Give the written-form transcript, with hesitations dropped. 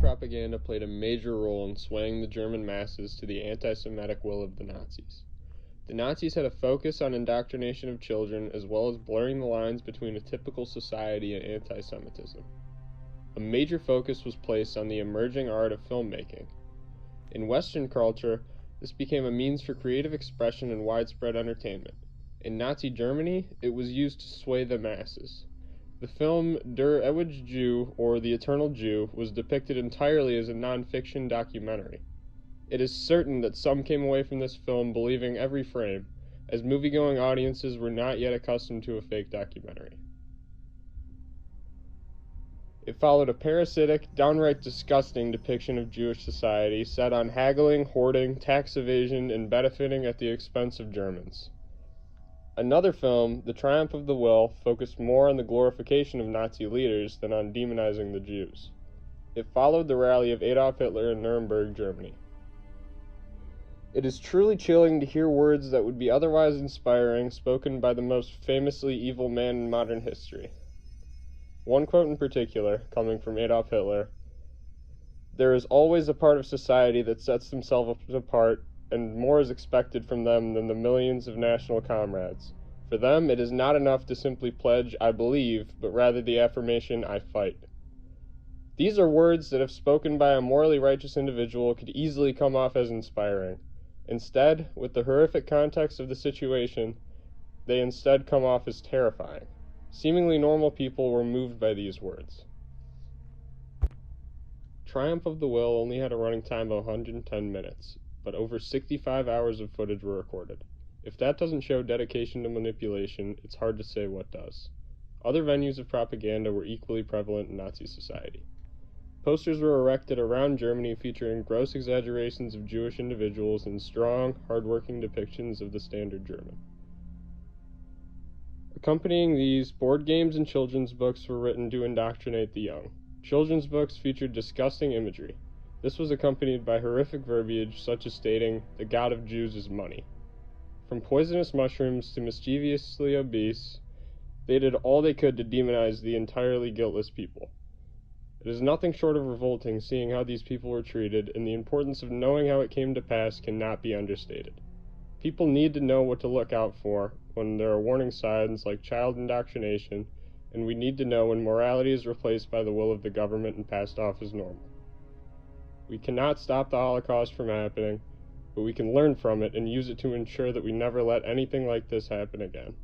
propaganda played a major role in swaying the German masses to the anti-Semitic will of the Nazis. The Nazis had a focus on indoctrination of children as well as blurring the lines between a typical society and anti-Semitism. A major focus was placed on the emerging art of filmmaking. In Western culture, this became a means for creative expression and widespread entertainment. In Nazi Germany, it was used to sway the masses. The film Der ewige Jew, or The Eternal Jew, was depicted entirely as a non-fiction documentary. It is certain that some came away from this film believing every frame, as movie-going audiences were not yet accustomed to a fake documentary. It followed a parasitic, downright disgusting depiction of Jewish society set on haggling, hoarding, tax evasion, and benefiting at the expense of Germans. Another film, The Triumph of the Will, focused more on the glorification of Nazi leaders than on demonizing the Jews. It followed the rally of Adolf Hitler in Nuremberg, Germany. It is truly chilling to hear words that would be otherwise inspiring spoken by the most famously evil man in modern history. One quote in particular, coming from Adolf Hitler: "There is always a part of society that sets themselves apart, and more is expected from them than the millions of national comrades. For them, it is not enough to simply pledge, 'I believe,' but rather the affirmation, 'I fight.'" These are words that, if spoken by a morally righteous individual, could easily come off as inspiring. Instead, with the horrific context of the situation, they instead come off as terrifying. Seemingly normal people were moved by these words. Triumph of the Will only had a running time of 110 minutes, but over 65 hours of footage were recorded. If that doesn't show dedication to manipulation, it's hard to say what does. Other venues of propaganda were equally prevalent in Nazi society. Posters were erected around Germany featuring gross exaggerations of Jewish individuals and strong, hard-working depictions of the standard German. Accompanying these, board games and children's books were written to indoctrinate the young. Children's books featured disgusting imagery. This was accompanied by horrific verbiage such as stating, "The God of Jews is money." From poisonous mushrooms to mischievously obese, they did all they could to demonize the entirely guiltless people. It is nothing short of revolting seeing how these people were treated, and the importance of knowing how it came to pass cannot be understated. People need to know what to look out for when there are warning signs like child indoctrination, and we need to know when morality is replaced by the will of the government and passed off as normal. We cannot stop the Holocaust from happening, but we can learn from it and use it to ensure that we never let anything like this happen again.